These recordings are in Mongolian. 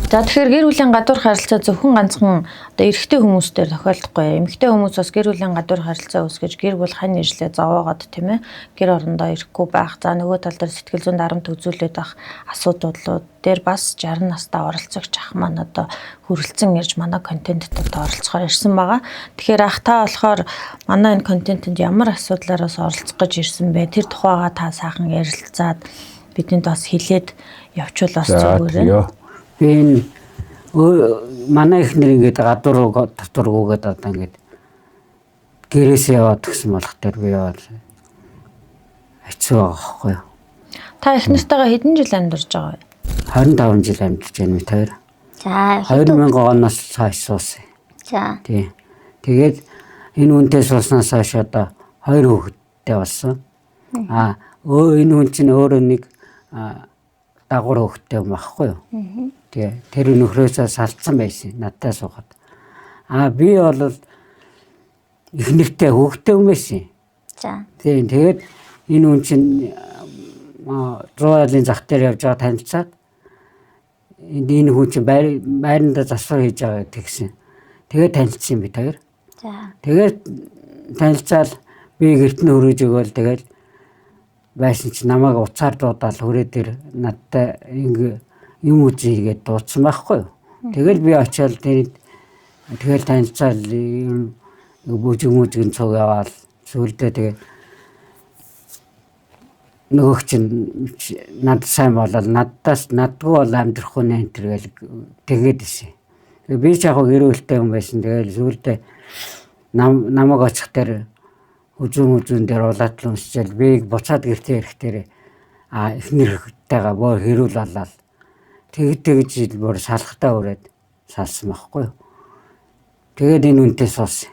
За тэгэхээр гэр бүлийн гадуур харилцаа зөвхөн ганцхан одоо эрэгтэй хүмүүстээр тохиолдохгүй. Эмэгтэй хүмүүс бас гэр бүлийн гадуур харилцаа үүсгэж гэр бүл хань нэршлээ зовоогоод тийм ээ гэр орондоо ирэхгүй байх. За нөгөө тал дээр сэтгэл зүйн дарамт үзүүлээд байх асуудлууд дээр бас 60 настай оролцогч ах маань одоо хүрэлцэн ирж манай контентэд одоо оролцохоор ирсэн байгаа. Тэгэхээр ах та болохоор манай энэ контентэнд ямар асуудлаараас оролцох гэж ирсэн бэ? Тэр тухайга та сайхан ярилцаад бидэнд бас хэлээд явуул бас зүгээр. Би энэ манай ихнэр ингээд гадуур татваргүйгээд одоо ингээд гэрээсээ яваад тгсэн болох дээр би яваад хэцүү байгаа байхгүй юу. Та ихнэртэйгээ хэдэн жил амьдарч байгаа вэ? 25 жил амьдарч байна мэт хоёр. За 2000 оноос хойш суусан. За. Тий. Тэгээд энэ үнтэй сууснаас хойш одоо 2 хүүхэдтэй болсон. Энэ хүн чинь өөрөө нэг дагуур хүүхэдтэй юм байхгүй юу? Тэгээ тэр нөхрөөсөө салцсан байсан надтай суухад. Би бол ихнэртэй хүүхэдтэй юм байсан. За. Тэгээд энэ хүн чинь Роялын зах дээр явж байгаа танилцаад энэ хүн чинь байранда засвар хийж байгаа тэгсэн. Тэгээд танилцсан би тэр. За. Тэгээд танилцаад би гэрт нь хөрөөж өгөөл тэгээд байсан чи намайг уцаар дуудаал хүрээ дээр надтай ингэ юм үзийгээд дуудсан байхгүй юу. Тэгэл би очиад тэгэл танилцаад бүжигэн цуг яваал сүлдээ тэгээд нөгөөч чинь над сайн болол надгүй бол амьдрахгүй нэ тэргээл тэгээд исэн. Би ч яг гэрүүлтэй хүн байсан. Тэгэл сүлдээ намайг очих дээр үзүүн дээр улаатлан уншчихэл би буцаад гэртээ ирэхээр эхнэртэйгээ боо хэрүүл болоод тэгж бүр салхтаа өрөөд салсан байхгүй юу. Тэгээд энэ үнтэй суусан.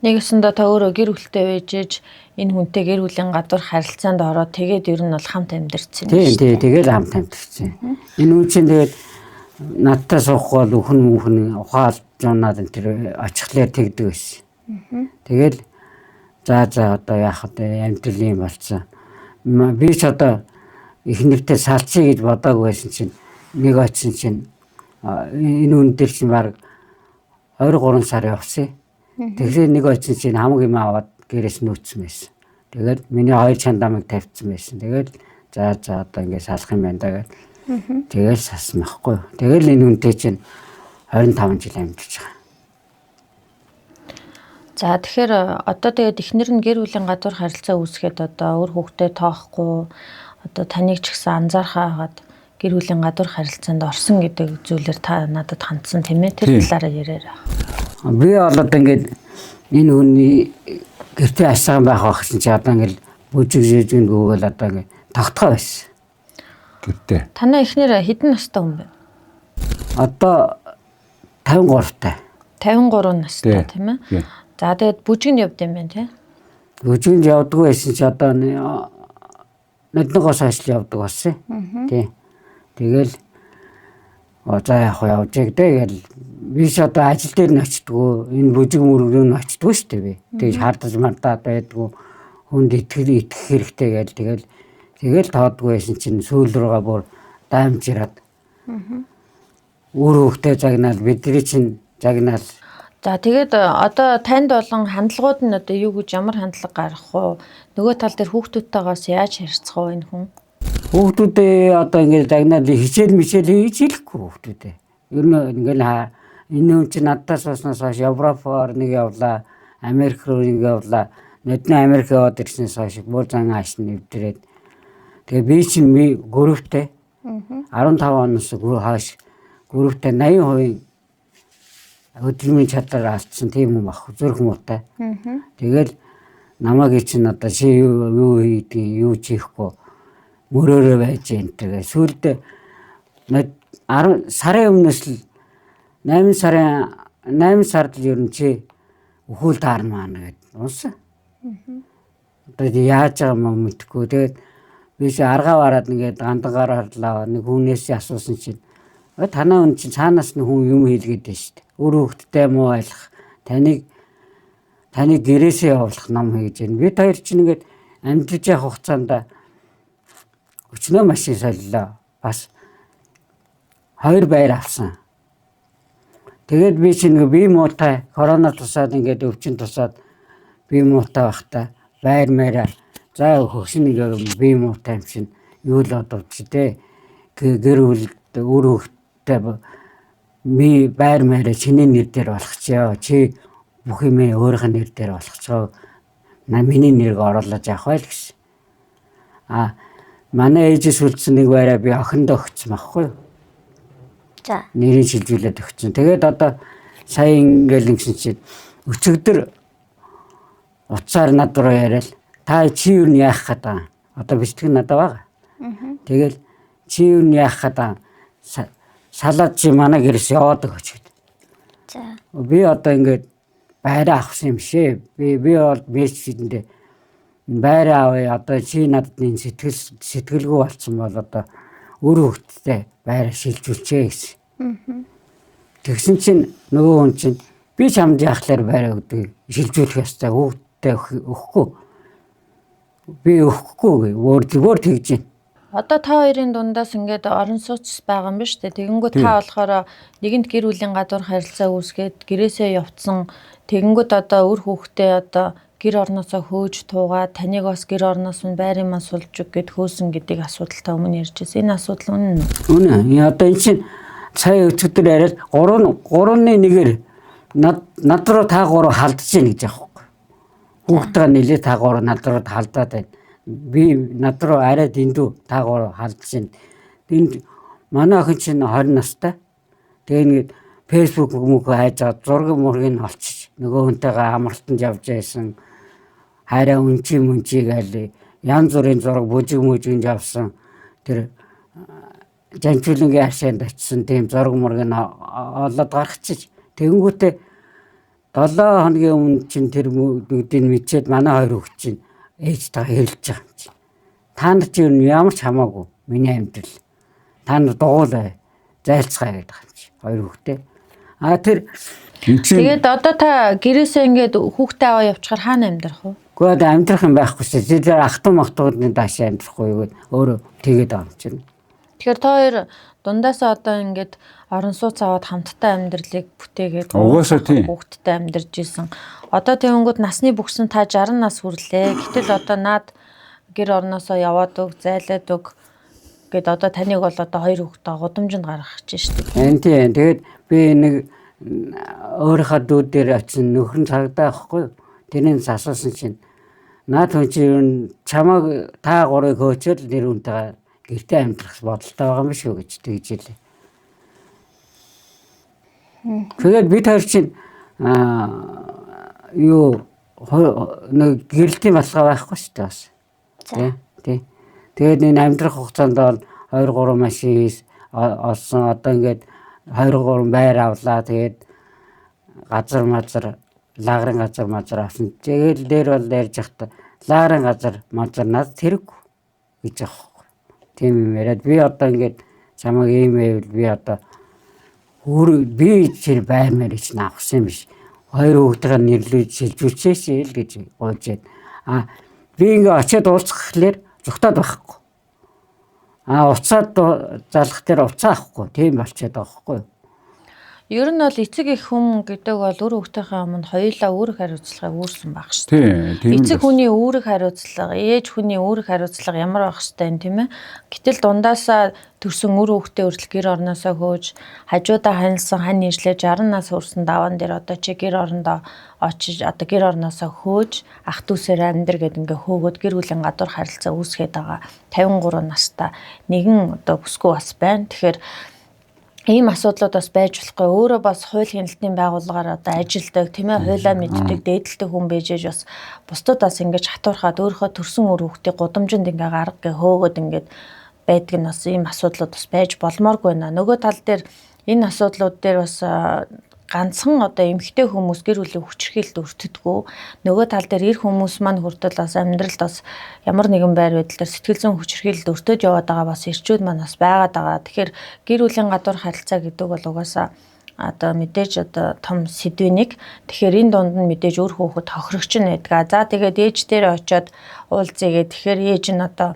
Нэгэсэндээ та өөрөө гэр бүлтэй байжээж энэ хүнтэй гэр бүлийн гадуур харилцаанд ороод тэгээд ер нь бол хамт амьдарч байна. Тийм тэгээд хамт амьдарч байна. Энэ хүн чинь тэгээд надтай суухгүй бол өхөн ухаал жонаад тэр очихлаар тэгдэг байсан. Тэгэл за одоо яах вэ амьдрал юм болцсон. Би ч одоо ихнэртэй салцъя гэж бодоагүй байсан чинь нэг очсон чинь энэ үн дээр чинь баг 23 сар явсан. Тэгэхээр нэг очсон чинь хамаг юм аваад гэрээс нүүцсэн байсан. Тэгээд миний хоёр чандамыг тавьчихсан байсан. Тэгээд за одоо ингэ салах юм байна да гэдэг. Тэгээд салсан байхгүй юу. Тэгэл энэ үнтэй чинь 25 жил амьдарч байгаа. За тэгэхээр одоо тэгээд эхнэр нь гэр бүлийн гадуур харилцаа үүсгээд одоо өөр хүүхдэд тоохгүй одоо таныг ч гэсэн анзаархаагаад гэр бүлийн гадуур харилцаанд орсон гэдэг зүйлээр та надад хандсан тийм ээ тэр талаараа яриарай. Би бол одоо ингээд энэ хүний гэртээ асаан байх багсан чи одоо ингээд бүжиг гүгэл одоо ингээд тогтгоо байсан. Гэртээ. Танай эхнэр хэдэн настай хүн бэ? Одоо 53 таа. 53 настай тийм ээ. За тэгээд бүжигэнд явд юм байна тий. Бүжигэнд явдггүй байсан чи одоо нэгнээс хойш явдаг болсон. Тий. Тэгэл за яг явж гэдэг би ч одоо ажил дээр нь очтгоо энэ бүжиг мөрөөр нь очтгоо шүү дээ би. Тэгж хардаж мартаад байдгүй хүнд итгэх хэрэгтэй гээл тэгэл тоодгүй байсан чинь сүүл рүүгээ бүр даамжираад. Өөр хөвгтэй загнаал бидний чинь загнаал. За тэгээд одоо танд болон хандлагууд нь одоо юу гэж ямар хандлага гаргах вэ? Нөгөө тал дээр хүүхдүүдтэйгээс яаж харьцах вэ энэ хүн? Хүүхдүүдээ одоо ингээд загнаал хичээл хийж хэлэхгүй хүүхдүүдээ. Ер нь ингээд энэ хүн чинь надаас сууснаас хойш Европоор нэг явлаа, Америк руу нэг явлаа. Нүдний Америк яваад ирснээс хойш бүр зан ааш нэвдрээд. Тэгээ би групптэй 15 оноос хойш групптэй 80% өдрийн чадвар алдсан тийм юм ах зүрх муутай. Тэгэл намайг чинь одоо чи юу хийдэг юу чихгүй мөрөөрөө байж энэ тэгээ сүлд 10 сарын өмнөөс л 8 сард л ер нь чи өхөөл таармаа гэдэг унсан. Одоо яаж байгаа юм мэдхгүй. Тэгээд би чи аргаа бараад ингээд гандагаар харлаа нэг хүнээс асуусан чинь танаа хүн чинь цаанаас нь хүн юм хийлгээд байна шүү дээ. Өөр хөвгттэй муу айлах таныг гэрээсээ явуулах ном хийж байна. Бид хоёр чинь ингээд амьдарч явах хугацаанд өчнөө машин солилоо. Бас 2 байр авсан. Тэгээд би чинь бие муутай корона тусаад ингээд өвчин тусаад бие муутай байхдаа байр мээрээ за хөгшин нэг бие муутай юм шин юу л одовч дээ. Гэр бүл үр хөвгтэй ми байр мээрээ чиний нэр дээр болгочихё. Чи бүх юм өөрийнх нь нэр дээр болгочихоо. Миний нэрийг оруулаад явах байл гэсэн. Манай ээжээс үлдсэн нэг байраа би охиндоо өгсөн байхгүй юу? За. Нэрийг шилжүүлээд өгсөн. Тэгээд одоо сая ингээл ингэсэн чинь өчигдөр уцаар над руу яриад та чи юу яах гэдэг. Одоо бичлэг надад байгаа. Тэгэл чи юу яах гэдэг. Салаад чи манай гэрээс яваад өгч гэдэг. За. Би одоо ингээд байраа авсан юм шээ. Би бол бэжчиндээ байраа авъя. Одоо чи надад энэ сэтгэлгүй болсон бол одоо өөр хөвгттэй байраа шилжүүлчихээ гэсэн. Тэгсэн чинь нөгөө хүн чинь би чамд яахлаар байраа өгдөг. Шилжүүлэх ёстой хөвгттэй өгөхгүй. Би өгөхгүй өөр тэгж байна. Одоо та хоёрын дундаас ингээд орон сууц байгаа юм ба штэ. Тэгэнгүүт та болохоор нэгэнт гэр бүлийн гадуур харилцаа үүсгээд гэрээсээ явцсан. Тэгэнгүүт одоо үр хүүхдээ одоо гэр орноосоо хөөж туугаад таныг бас гэр орноос нь байрын мас сулж өг гэд хөөсөн гэдэг асуудал та өмнө ярьж байсан. Энэ асуудал үнэн үү? Үнэн. Одоо энэ чинь сая өчигдөр яриад 3-ны 1-ээр над руу та 3 халдаж гин гэж аахгүй. Хүүхдээ нэлээ та 3 над руу халдаад байна. Би над руу арай дэндүү та 3 халдаж гин. Энд манай охин чинь 20 настай. Тэгээ ингээд фэйсбүүк хайж аваад зураг мургийг олчиж нөгөө хүнтэйгээ амралтанд явж байсан. Хараа үнчи гээл янз бүрийн зураг бүжиг авсан. Тэр жанчуулынгийн хашаанд очисон тийм зураг мургийг олоод гаргачих. Тэгэнгүүтээ 7 хоногийн өмнө чинь тэр бүгдийг мэдчихэд манай 2 хүүхд чинь ээжтэйгээ хэрэлж байгаа юм чинь. Та нар чи ямар ч хамаагүй миний амьдрал. Та нар дугуулаа зайлцгаа гэдэг юм чи 2 хүүхдээ. Тэгээд одоо та гэрээсээ ингээд хүүхдээ аваа явчихаар хаана амьдрах вэ? Гэхдээ амьдрах юм байхгүй шүү. Тэр ахтуудны даашаа амьдрахгүй юу өөрөө тэгээд байгаа юм чинь. Тэгэхээр та хоёр дундаасаа одоо ингээд орон сууц аваад хамтдаа амьдралыг бүтээгээд хүүхдтэй амьдарч исэн. Одоо тэгэнгүүт насны бүгсэн та 60 нас хүрлээ. Гэтэл одоо наад гэр орноосоо яваад өг, зайлаад өг гэд одоо таныг бол одоо 2 хүүхдээ гудамжинд гаргах гэж шүү дээ. Тийм. Тэгээд би нэг өөрийнхөө дүүд дээр очисон нөхөр нь цагдаа байхгүй юу? Тэрнээс асуусан чинь наад хүн чинь чамайг та 3-ыг хөөчөөл нэр үнтэйгээ гэртээ амьдрах бодолтой байгаа юм шүү гэж тэгж хэлээ. Тэгээд бид хоёр чинь нэг гэрэлтийн балгаа байхгүй шүү дээ бас. Тий. Тэгээд энэ амьдрах хугацаанд бол 2-3 машин олсон. Одоо ингээд 2-3 байр авлаа. Тэгээд лагрын газар авсан. Тэгээд дээр бол ярьж явахдаа лагрын газар надад тэрэг гэж аахгүй. Тийм юм яриад би одоо ингээд чамайг ийм байвал би одоо би чи байр мэрэж авсан юм биш. 2 хүүхдийн нэрлүүлж шилжүүлчихээ л гэж гуйж байна. Би ингээд очиад уулзхахлаар зүгтаад байхгүй. Уцаад залах дээр уцаа авахгүй. Тийм болчиход байгаа байхгүй юу? Ер нь бол эцэг их хүн гэдэг бол үр хүүхдийнхээ өмнө хоёулаа үүрэг хариуцлагыг үүрсэн байх шүү дээ. Эцэг хүний үүрэг хариуцлага, ээж хүний үүрэг хариуцлага ямар байх хэвтэй юм тийм ээ. Гэтэл дундаасаа төрсөн үр хүүхдээ хүртэл гэр орноосоо хөөж, хажуудаа ханилсан хань нийслээ 60 нас хүрсэн даваан дээр одоо чи гэр орондоо очиж одоо гэр орноосоо хөөж, ах дүүсээр амьдр гэдэг ингээ хөөгөөд гэр бүлийн гадуур харилцаа үүсгээд байгаа 53 настай нэгэн одоо бүсгүй бас байна. Тэгэхээр ийм асуудлууд бас байж болохгүй. Өөрөө бас хууль хяналтын байгууллагаар одоо ажилдаг, тийм ээ, хуулиа мэддэг, дээдэлтэй хүн байжээж бас бусдад бас ингэж хатуурхаад өөрийнхөө төрсөн үр хүүхдийг гудамжинд ингээ гарга гэ хөөгөөд ингээд байдаг нь бас ийм асуудлууд бас байж болмооргүй байна. Нөгөө тал дээр энэ асуудлууд дээр бас ганцхан одоо эмэгтэй хүмүүс гэр бүлийн хүчирхийлэлд өртдөггүй. Нөгөө тал дээр эр хүмүүс маань хүртэл бас амьдралд бас ямар нэгэн байр байдлаар сэтгэл зүйн хүчирхийлэлд өртөж яваад байгаа бас эрчүүд маань бас байгаад байгаа. Тэгэхээр гэр бүлийн гадуур харилцаа гэдэг бол угаасаа одоо мэдээж одоо том сэдвэнийг. Тэгэхээр энэ дунд нь мэдээж өөр хүүхэд хохирогч нь байдаг. За тэгээд ээж дээр очиод уулзъя гэх. Тэгэхээр ээж нь одоо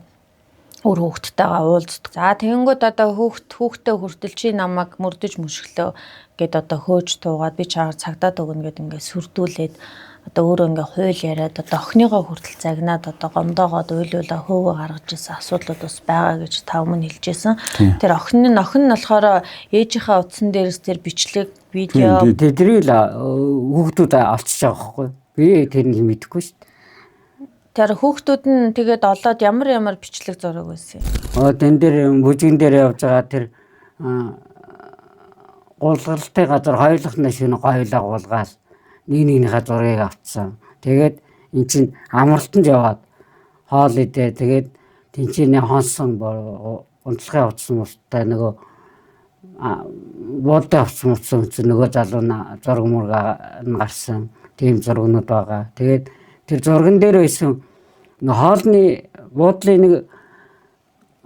өөр хүүхдтэйгээ уулздаг. За тэгэнгүүт одоо хүүхдээ хүртэл чи намайг мөрдөж мөшглөө гэд одоо хөөж туугаад би чагаар цагдаад өгнө гэд ингээд сүрдүүлээд одоо өөрөө ингээ хууль яриад одоо охиныгоо хүртэл загнаад одоо гомдоогоод уйлуулаа хөөгөө гаргаж ирсэн асуудлууд бас байгаа гэж та өмнө хэлжсэн. Тэр охин нь болохоор ээжийнхээ утсан дээрээс тэр бичлэг видео тэдний л хүүхдүүд олчж байгаа байхгүй. Би тэрнийг мэдэхгүй шүү дээ. Тэр хүүхдүүд нь тэгээд олоод ямар бичлэг зураг байсан юм. Тэн дээр бүжгэн дээр явж байгаа тэр гулгалтын газар хоёулахны шинэ гоёлоо гулгаал нэгнийхээ зургийг авцсан. Тэгээд эн чинь амралтанд яваад хоол идээ. Тэгээд тэнцэнэ хонсон унтлагын авцсан устай нөгөө буудаа авцсан нөгөө залуу зураг мурга гарсан. Тийм зургнууд байгаа. Тэгээд тэр зурган дээр байсан хоолны буудлын нэг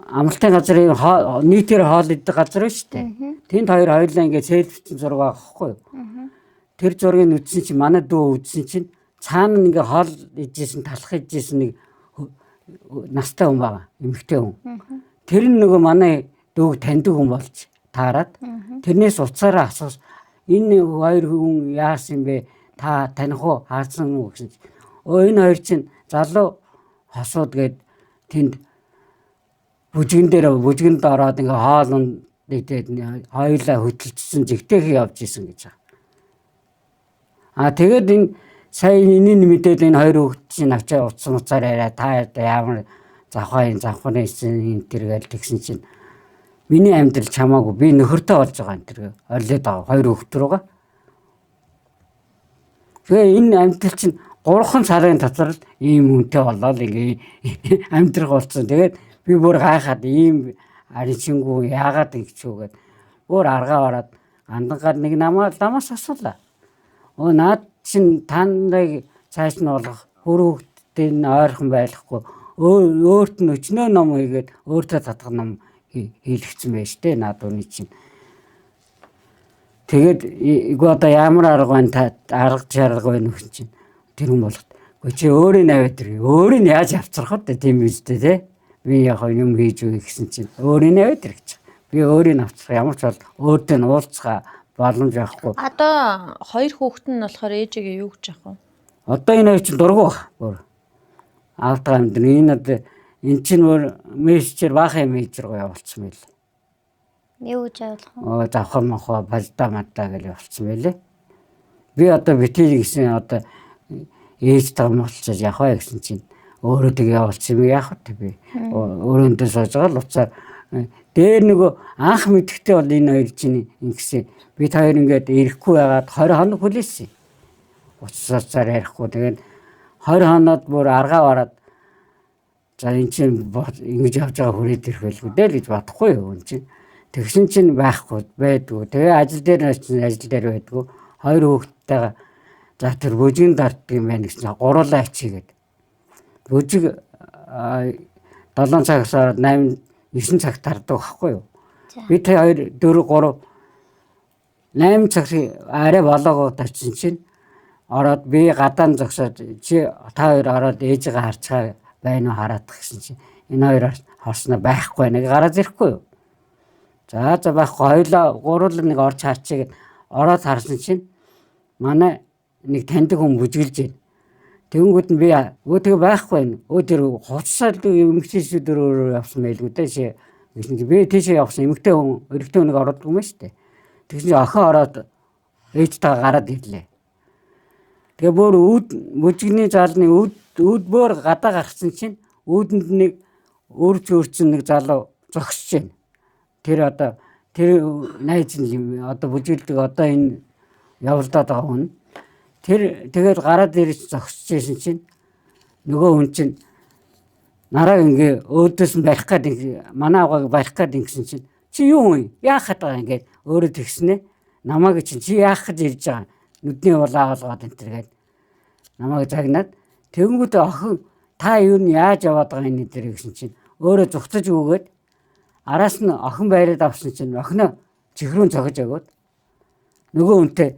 амралтын газрын нийтээр хоол идэх газар шүү дээ. Тэнд хоёулаа ингээд селфичсэн зураг байгаа байхгүй юу? Тэр зургийг үзсэн чинь манай дүү үзсэн чинь цаана ингээ хоол ижсэн талах ижсэн нэг настай хүн байгаа. Эмэгтэй хүн. Тэр нь нөгөө манай дүүг таньдаг хүн болж таарад. Тэрнээс уцаараа асуусан. Энэ хоёр хүн яасан бэ? Та таних уу? Хаасан уу гэсэн чинь. Энэ хоёр чинь залуу хосууд гээд тэнд бүжгэнд ороод ингээ хоол идээд хоёулаа хөдөлчихсөн жигтэйх явж исэн гэж байгаа. Тэгээд энэ сая энэний мэдээлэл энэ хоёр хүүхэд чинь авчаа утсан уцаар яриа та ямар завхын эсэн энэ гээл тэгсэн чинь миний амьдрал чамаагүй би нөхөртэй болж байгаа энэ тэр орлоод байгаа хоёр хүүхэд рүүгээ. Тэгээ энэ амьдрал чинь 3 сарын дотор л ийм үнэтэй болоод ингээ амьдрах болсон. Тэгээд би бүр гайхаад ийм аричингүү яагаад ингэчүүгээд бүр аргаа ороод андангаар нэг намаас асуулаа. Наад чинь таныг цааш нь болох хөрөөгттэй ойрхон байхгүй өөрт нь өчнөө ном хийгээд өөртөө татах ном хийлгэсэн байж тээ наад үний чинь. Тэгээд эгүй одоо ямар арга байна арга чарга байна вэ чинь тэр хүн болгот. Гэхдээ чи өөрийн наваад тэр өөрийг яаж авчрах вэ тийм үстэй те. Би яг юм хийж өгье гэсэн чинь өөрийн наваад тэр гэж. Би өөрийг авчрах ямар ч бол өөртөө нь уулзгаа боломж авахгүй. Одоо хоёр хүүхэд нь болохоор ээжигээ юу гэж яах вэ? Одоо энэ хоёр чинь дургу баг. Бүр аавтаа амьдрын энэ одоо эн чинь бүр мессежээр баахан мессеж руу явуулсан байл. Юу гэж явуулах вэ? Завхан мохоо балда мадаа гэж явуулсан байлээ. Би одоо битгий гэсэн одоо ээж тамгалчаад явах вэ гэсэн чинь өөрөө тэг явуулсан юм яах вэ би. Өөрөөндөө сууж байгаа л уцаар дээр нөгөө анх мэдхтэй бол энэ хоёр чинь ингэсэн. Бид хоёр ингээд ирэхгүй байгаад 20 хоног хүлээсэн. Уцаар ярихгүй. Тэгээд 20 хоноод бүр аргаа бараад за эн чинь ингэж явж байгаа хүрээд ирэх байлгүй дээ л гэж бодохгүй юу эн чинь. Тэгсэн чинь байхгүй байдгүй. Тэгээ ажил дээр байдгүй. Хоёр хүүхэдтэйгээ за тэр бүжгийн дарддаг юм байна гэсэн чинь гуруулаа ачигээд. Бүжиг 7 цагаас 8 9 цагт тардаг байхгүй юу? Бид хоёр 4 3 8 цаг арай болоогоо тавьсан чинь ороод би гадаан зогсоод чи та хоёр ороод ээжигээ харцгаа байна уу хараадах гэсэн чинь энэ хоёр хорсноо байхгүй нэг гараад ирэхгүй юу? За байхгүй хоёлаа гурвал нэг орч харчигээд ороод харсан чинь манай нэг таньдаг хүн бүжгэлж байна. Тэнгүүд нь би өөдөө байхгүй. Тэр хуцсаад эмэгтэйчүүд өөрөө явсан байлгүй дээ. Би тийшээ явсан эмэгтэй хүн өргөтэй хүнийг ороод юм шүү дээ. Тэгсэн чинь охин ороод ээжтэйгээ гараад ирлээ. Тэгээ бүр бүжигний залны үүд бүр гадаа гарсан чинь үүдэнд нэг өөрчлөн нэг залуу зогсож байна. Тэр одоо тэр найз нь одоо бүжгэлдэг одоо энэ явуулдаад байгаа хүн. Тэр тэгээд гараад ирж зогсож байсан чинь нөгөө хүн чинь нараа ингээ өөдөөс нь барих гээд манай авгааг барих гээд ингэсэн чинь чи юу вэ? Яахад байгаа ингээд өөрөө тэгснэ. Намайг чинь чи яах гэж ирж байгаа? Нүдний улаа олгоод энэ тэргээд намайг загнаад тэгэнгүүт охин та юу нь яаж яваад байгаа энэ тэр гэсэн чинь өөрөө зүгтж өгөөд араас нь охин байраад авсан чинь охиноо чихрүүн цогж өгөөд нөгөө үнтэй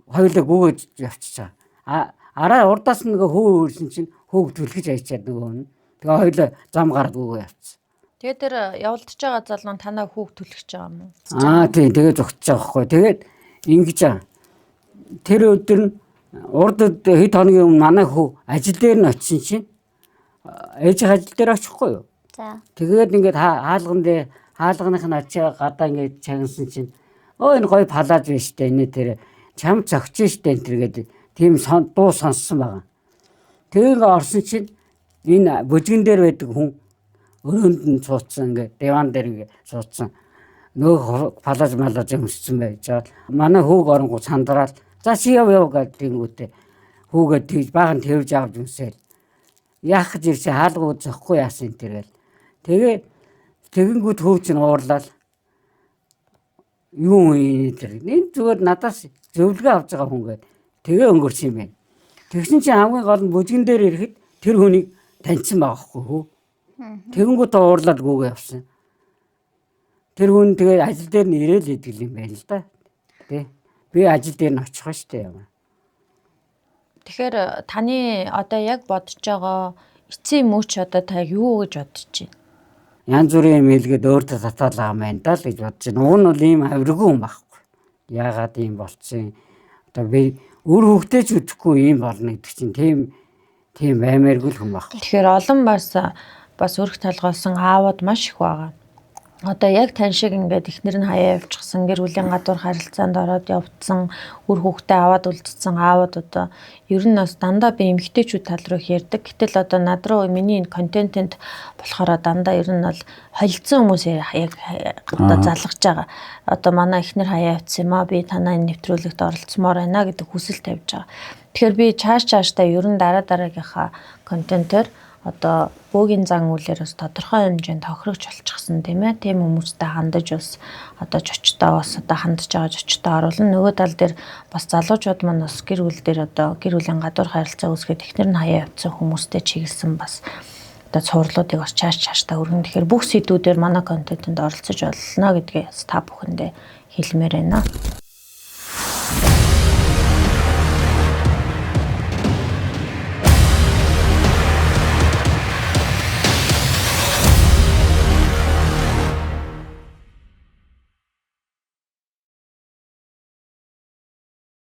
хоёулаа гүгэж явчихаа. Араа урдаас нь нөгөө хөө өрсөн чинь хөөгд түлхэж айчаад нөгөө нь Тэгээ хоёул зам гардгүйгээ явцсан. Тэгээд тэр явуулдаж байгаа залуу танаа хүүг түлхэж байгаа юм уу? Тийм тэгээ зогтож байгаа хгүй. Тэгээд ингэж тэр өдөр нь урд хэд хоногийн өмнө манай хүү ажил дээр нь очисон чинь ээж ажил дээр очихгүй юу? За. Тэгээд ингээд хаалганых нь ачаа гадаа ингээд чагнасан чинь энэ гоё палаж байна штэ энэ тэр чам зогч штэ энэ тэргээд тийм дуу сонссон байгаа. Тэгээд орсон чинь энэ бүжгэн дээр байдаг хүн өрөөнд нь цууцсан ингээд диван дээр ингээд цууцсан нөгөө палаж малаж өмссөн байж байгаа. Манай хүүг оронгоо сандраад за чи яв гэдэг тэнгүүтээ хүүгээ тэгж баахан тэрвж авч өмсөөл яах гэж ирсэн хаалгууд зөхгүй яасан тэргээл тэгээ тэгэнгүүт хөөч нь уурлал юу энэ тэр энэ зүгээр надаас зөвлөгөө авч байгаа хүн гээд тэгээ өнгөрсөн юм байна. Тэгсэн чинь хамгийн гол нь бүжгэн дээр ирэхэд тэр хүнийг таньсан байгаа хгүй хөө. Тэгэнгүүт уурлал гүгээ явсан. Тэр хүн тэгээ ажил дээр нь ирээл идэг юм байна л да. Тэ. Би ажил дээр нь очих штэ юм. Тэгэхээр таны одоо яг бодож байгаа эцсийн мөч одоо та юу гэж бодож байна? Янз бүрийн юм хэлгээд өөртөө татаалаа юм байна да л гэж бодож байна. Уг нь бол ийм авиргүй юм байхгүй. Яагаад ийм болцсон? Одоо би өөр хөвгтэй ч үдэхгүй ийм болно гэдэг чинь тийм баймааргүй л хүн байхгүй. Тэгэхээр олон бас өрх талгуулсан аавууд маш их байгаа. Одоо яг тань шиг ингээд эхнэр нь хаяа явчихсан, гэр бүлийн гадуур харилцаанд ороод явцсан, үр хүүхдээ аваад үлдсэн аавууд одоо ер нь бас дандаа би эмэгтэйчүүд тал руу их ярьдаг. Гэтэл одоо над руу миний энэ контентэнд болохоор дандаа ер нь бол холилдсон хүмүүс яг одоо залгаж байгаа. Одоо манай эхнэр хаяа явцсан юм аа, би танаа энэ нэвтрүүлэгт оролцсомоор байна гэдэг хүсэл тавьж байгаа. Тэгэхээр би цаашдаа ер нь дараагийнхаа контентоор одоо бөөгийн зан үйлээр бас тодорхой хэмжээнд тохирогч болчихсон тийм ээ. Тийм хүмүүстэй хандаж бас одоо жочтой бас одоо хандж байгаа жочтой оруулна. Нөгөө тал дээр бас залуучууд маань бас гэр бүл дээр одоо гэр бүлийн гадуур харилцаа үүсгээд эхнэр нь хаяа явцсан хүмүүстэй чиглэсэн бас одоо цувралуудыг бас цаашдаа өргөн. Тэгэхээр бүх сэдвүүдээр манай контентэнд оролцож болно гэдгээ та бүхэндээ хэлмээр байна.